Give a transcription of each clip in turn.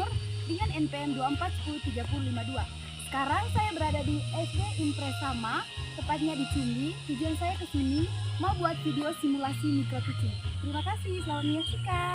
Timur dengan NPM 24103052. Sekarang saya berada di SD Impresama, tepatnya di Cumi. Tujuan saya ke sini mau buat video simulasi mikrokucing. Terima kasih, selamat menyaksikan.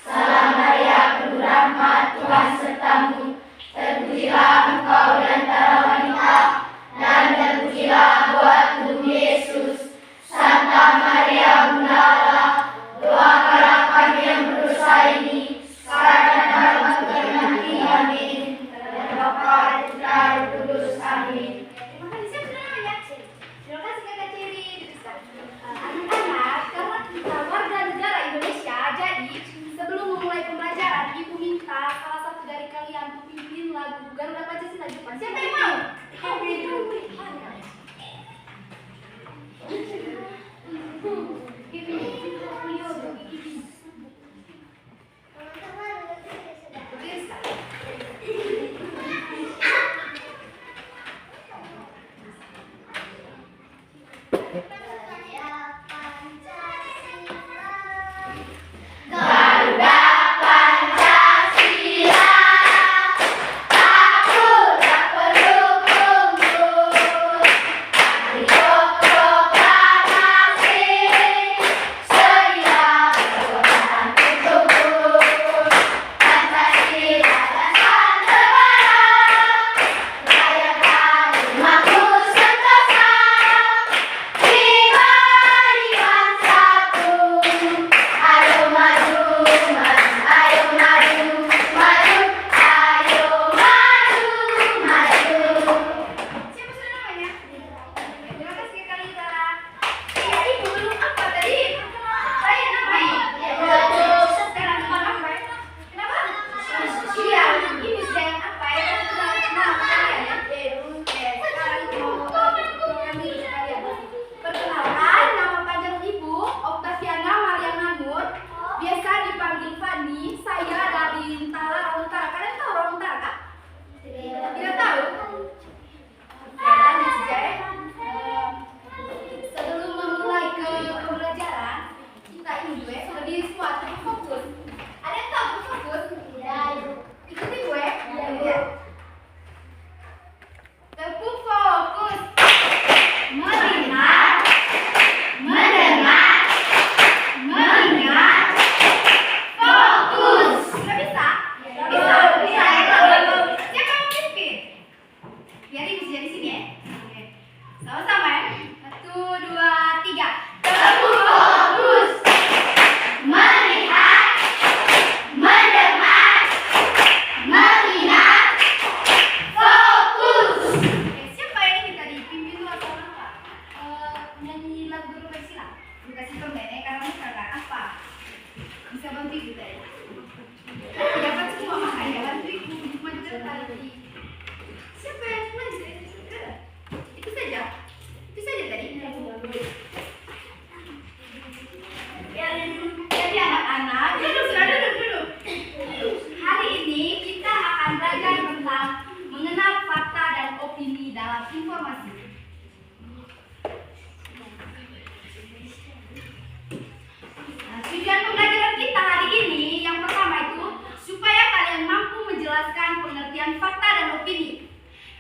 Salam Maria, penuh rahmat, Tuhan sertamu. Terpujilah engkau di antara wanita, dan terpujilah buah tubuh Yesus. Santa Maria, Bunda Allah, doakanlah kami yang berdosa ini, sekarang dan waktu nanti. Amin. Bapa, Putra, Roh Kudus. Amin. Terima kasih. Siapa namanya? Terima kasih Kakak Ciri. Anak-anak, karena kita warga negara Indonesia, jadi sebelum memulai pembelajaran, Ibu minta salah satu dari kalian untuk pimpin lagu Garuda Pancasila Jepang. Siapa yang mau?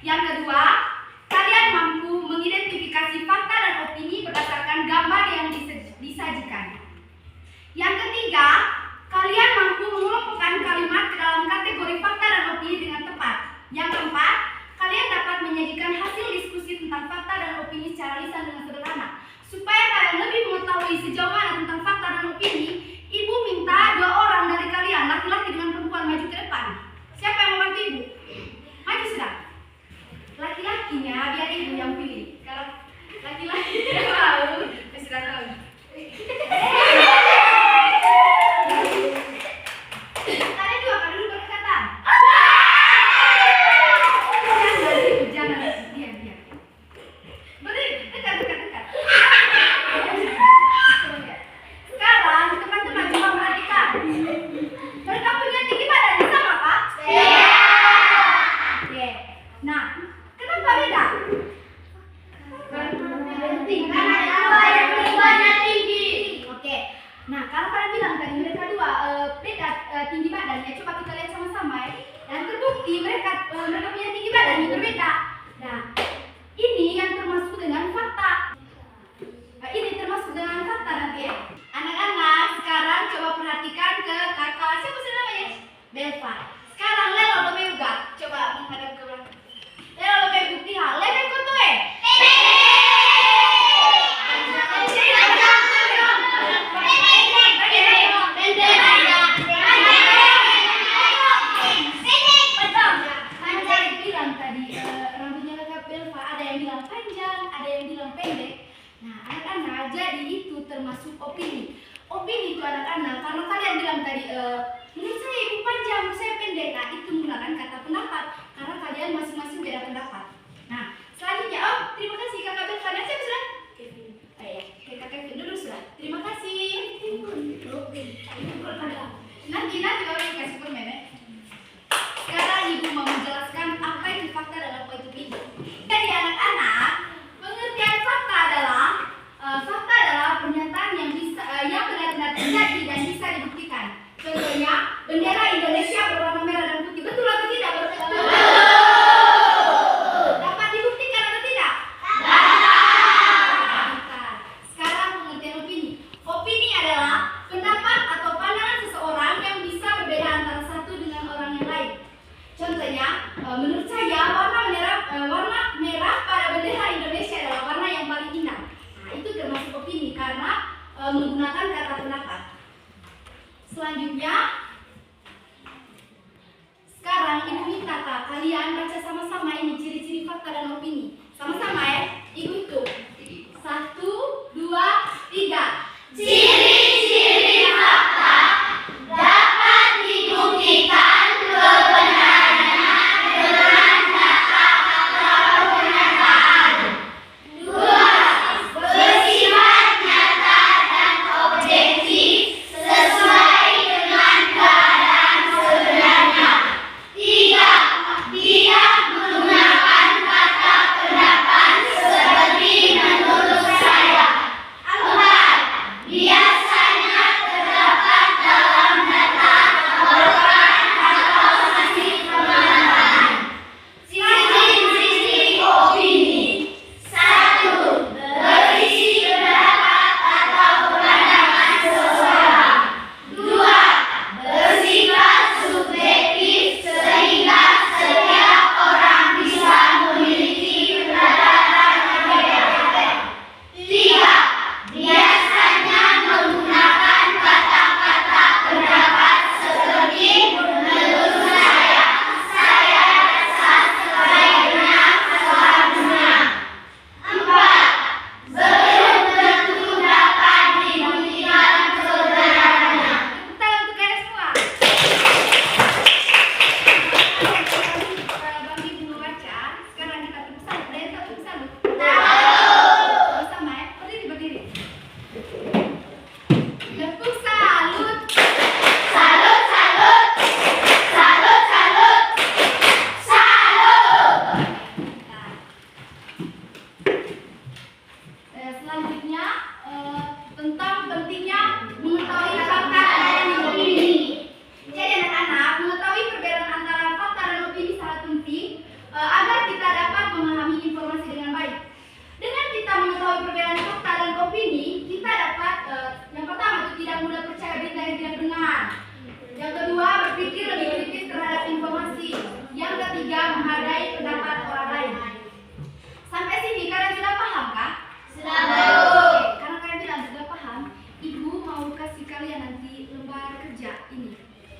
Yang kedua, kalian mampu mengidentifikasi fakta dan opini berdasarkan gambar yang disajikan. Yang ketiga, kalian mampu mengelompokkan kalimat ke dalam kategori fakta dan opini dengan tepat. Yang keempat, kalian dapat menyajikan hasil diskusi tentang fakta dan opini secara lisan dengan sederhana. Supaya kalian lebih mengetahui sejauh mana tentang fakta dan opini, Ibu minta 2 orang dari kalian, laki-laki dengan perempuan, maju ke depan. Siapa yang membantu Ibu? Maju yang berbeda. Nah, ini yang termasuk dengan fakta. Ini termasuk dengan fakta nanti ya. Anak-anak, sekarang coba perhatikan ke kakak. Siapa sih namanya? Belva. Sekarang Lelo lobe juga. Coba menghadap ke belakang. Lelo lobe bukti hal. Lebe kotoe. Rambutnya kakak Belva ada yang bilang panjang, ada yang bilang pendek. Nah, anak-anak, jadi itu termasuk opini. Opini itu anak-anak, karena kalian bilang tadi, menurut saya ibu panjang, menurut saya pendek. Nah, itu menggunakan kata pendapat, karena kalian masing-masing beda pendapat. Nah, selanjutnya, terima kasih kakak Belva. Nah, siapa sudah? Kevin. Ya, kakak Kevin dulu sudah. Terima kasih. Nanti baru dikasih permen ya. Sekarang ibu mau menjelaskan apa itu fakta dan apa itu opini. Jadi anak-anak, pengertian fakta adalah pernyataan yang benar-benar terjadi dan bisa dibuktikan. Contohnya, bendera Indonesia berwarna merah dan putih. Betul atau tidak? Betul. Dapat dibuktikan atau tidak? Dapat. Sekarang pengertian opini. Opini adalah pendapat atau pandangan seseorang yang bisa berbeda antara satu dengan orang yang lain. Contohnya, menurut saya warna merah pada bendera Indonesia adalah warna yang paling indah. Nah, itu termasuk opini karena menggunakan kata pendapat. Selanjutnya, sekarang ibu minta kalian baca sama-sama ini ciri-ciri fakta dan opini. Sama-sama ya, ibu hitung. 1, 2, 3. Ciri-ciri fakta dapat dibuktikan kebenarannya dengan data atau pernyataan. 2. Bersifat nyata dan objektif sesuai dengan keadaan sebenarnya. 3. Tidak menggunakan kata pendapat seperti menurut saya. 4. Biasanya terdapat dalam data laporan atau hasil pengamatan. Ciri-ciri opini. 1. Berisi pendapat atau pandangan seseorang. 2. Bersifat subjektif sehingga setiap orang bisa memiliki pendapat yang berbeda. 3. Biasanya menggunakan kata-kata pendapat seperti menurut saya rasa sebaiknya seharusnya. 4. Belum tentu dapat dibuktikan kebenarannya. Tepuk tangan untuk kalian semua. Bang Ibu membaca, sekarang kita tepuk salut. Ada yang tepuk salut? Sama ya, berdiri. Tepuk salut. Salut. Selanjutnya tentang pentingnya mengetahui fakta dan opini. Jadi anak-anak, mengetahui perbedaan antara fakta dan opini sangat penting agar kita dapat memahami informasi dengan baik. Dengan kita mengetahui perbedaan fakta dan opini, kita dapat yang pertama itu tidak mudah percaya berita yang tidak benar. Yang kedua, berpikir lebih kritis terhadap informasi. Yang ketiga, menghargai pendapat orang lain. Sampai sini kalian sudah paham kah? Sudah. Oke, karena kalian bilang sudah paham, ibu mau kasih kalian nanti lembar kerja ini.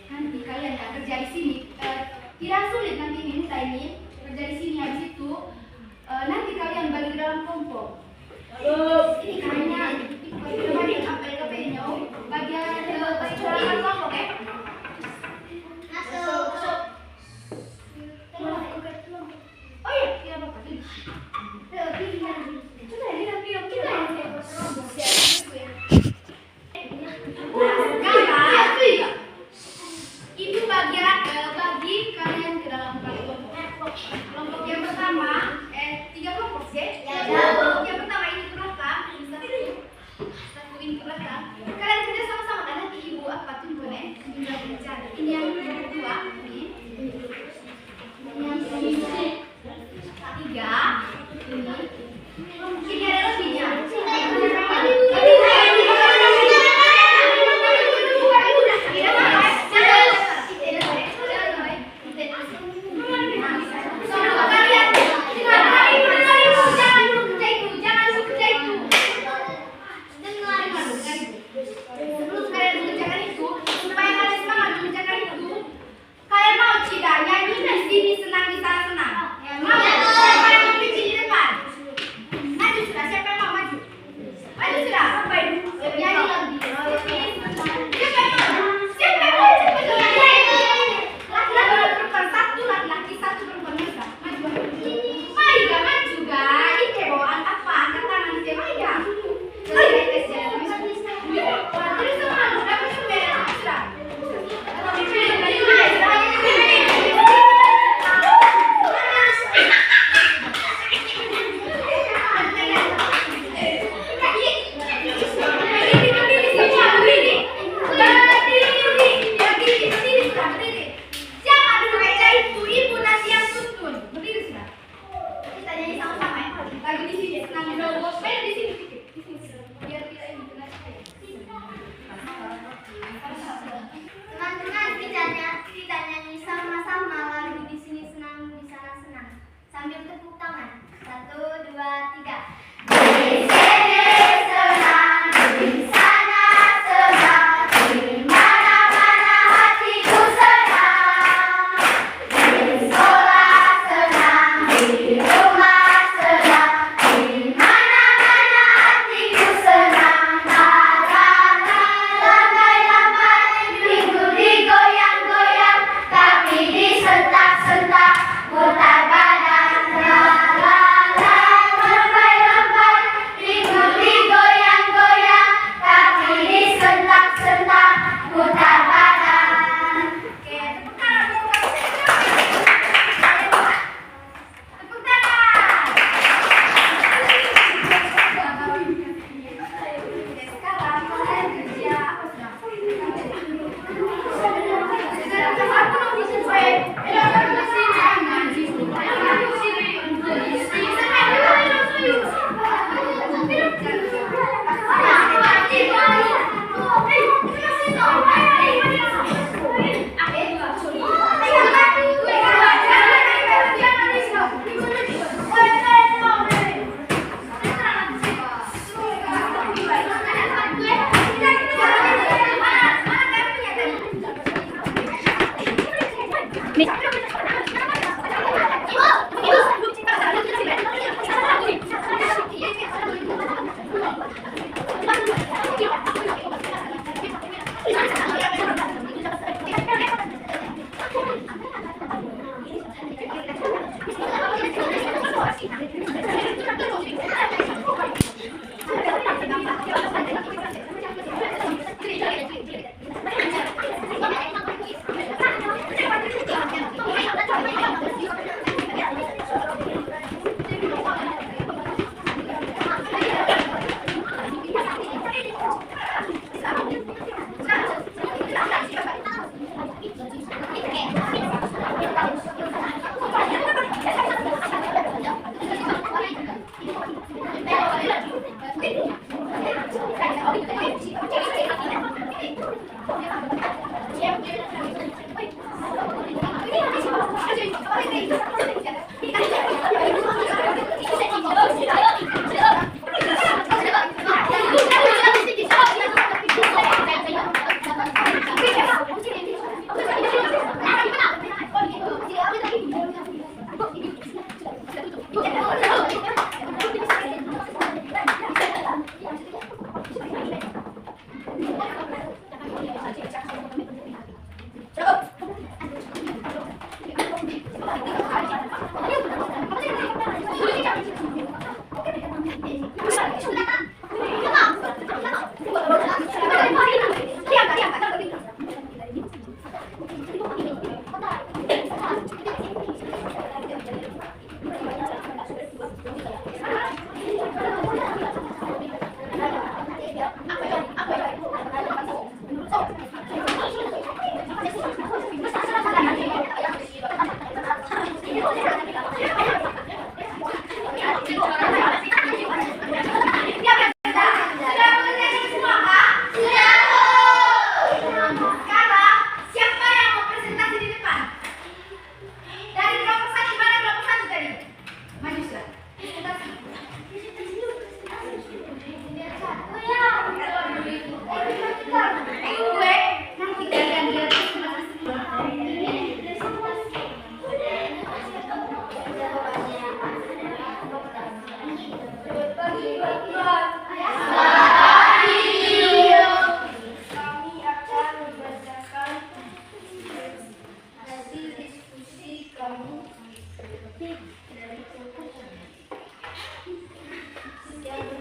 Nanti kalian kerja di sini. Tidak sulit nanti ini mudah ini kerja di sini. Habis itu nanti kalian bagi dalam kelompok. Ini kayaknya bagian apa ya? Bagian dalam kelompok ya. Masuk. Oh iya, tidak apa-apa. Ibu bagi kalian ke dalam kelompok. Kelompok yang pertama, 3 kelompok sih. Kelompok yang pertama ini ke belakang, satu ini ke belakang. Kalian kerja sama-sama kan nanti ibu apa tuntunnya? Ini yang kedua, ini yang kedua.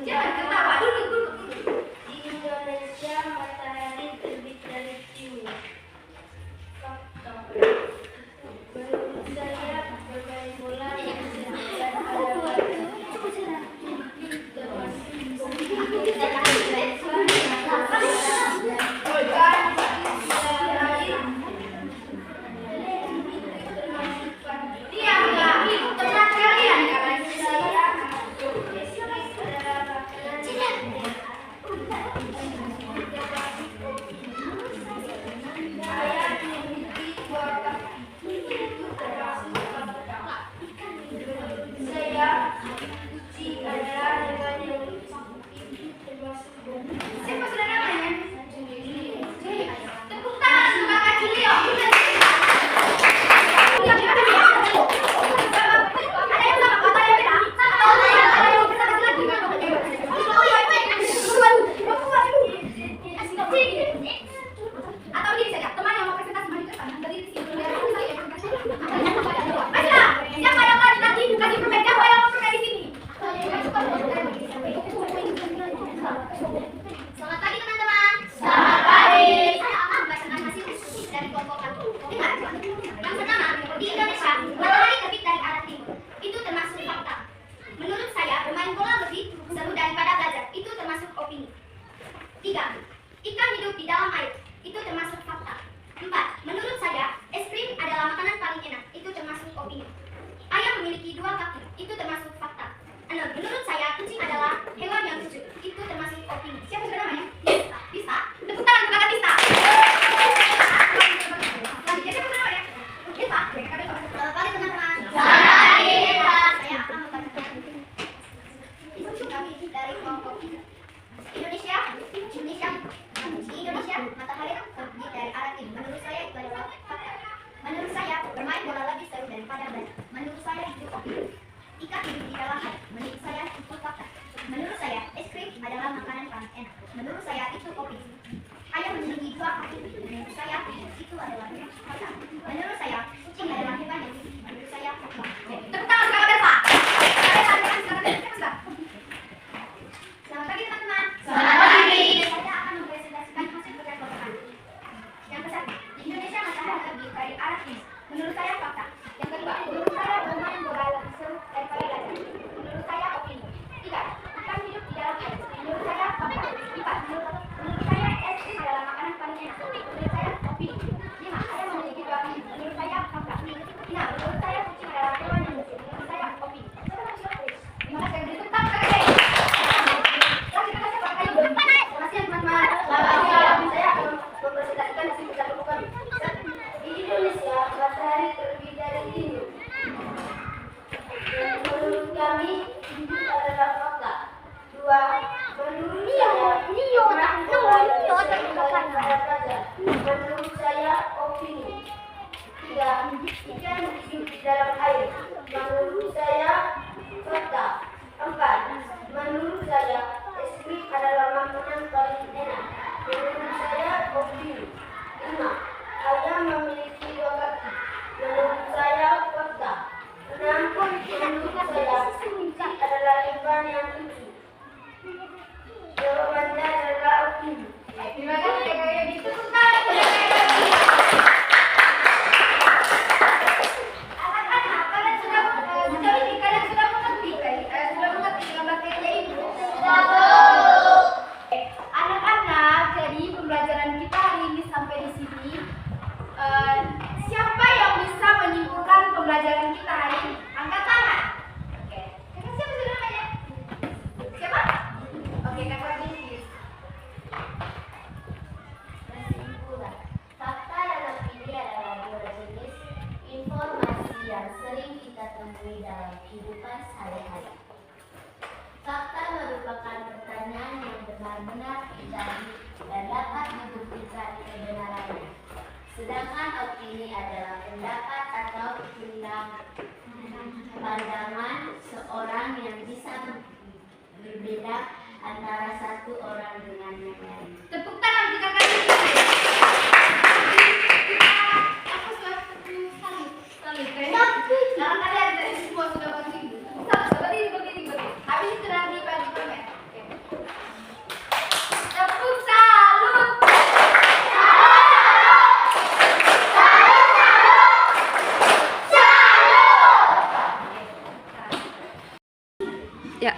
Jangan ketawa dulu. Di Indonesia matahari terbit dari timur. Fakta. Menurut saya bermain bola dan ada Diam, teman kalian menurut kami itu adalah fakta. 2. Menurut saya opini. 3. Ikan hidup di dalam air. Menurut saya fakta. 4. Menurut saya es krim adalah makanan paling enak. Menurut saya opini. 5. Ayam memiliki 2 kaki. Menurut saya fakta. 6. Menurut saya kucing adalah hewan yang lucu. Jawabannya adalah opini. Terima kasih kakak ditepuk tangan. Anak-anak, kalian sudah mengerti dengan materinya itu? Anak-anak, jadi pembelajaran kita hari ini sampai di sini. Siapa yang bisa menyimpulkan pembelajaran kita hari ini? Angkat tangan. Oke. Kakak siapa sudah namanya? Siapa? Oke, kakak Bilkis. Kesimpulan, fakta dan opini adalah 2 jenis informasi yang sering kita temui dalam kehidupan sehari-hari. Fakta merupakan pertanyaan yang benar-benar terjadi dan dapat dibuktikan kebenarannya. Sedangkan opini adalah pendapat atau pandangan seorang yang bisa berbeda antara satu orang dengan yang lain. Tepuk tangan untuk kakak Bilkis. Aku suatu salib. Karena kalian dari semua sudah berdiri. Berdiri. Habis itu nanti bagi pamer. Oke. Tepuk salut. Ya.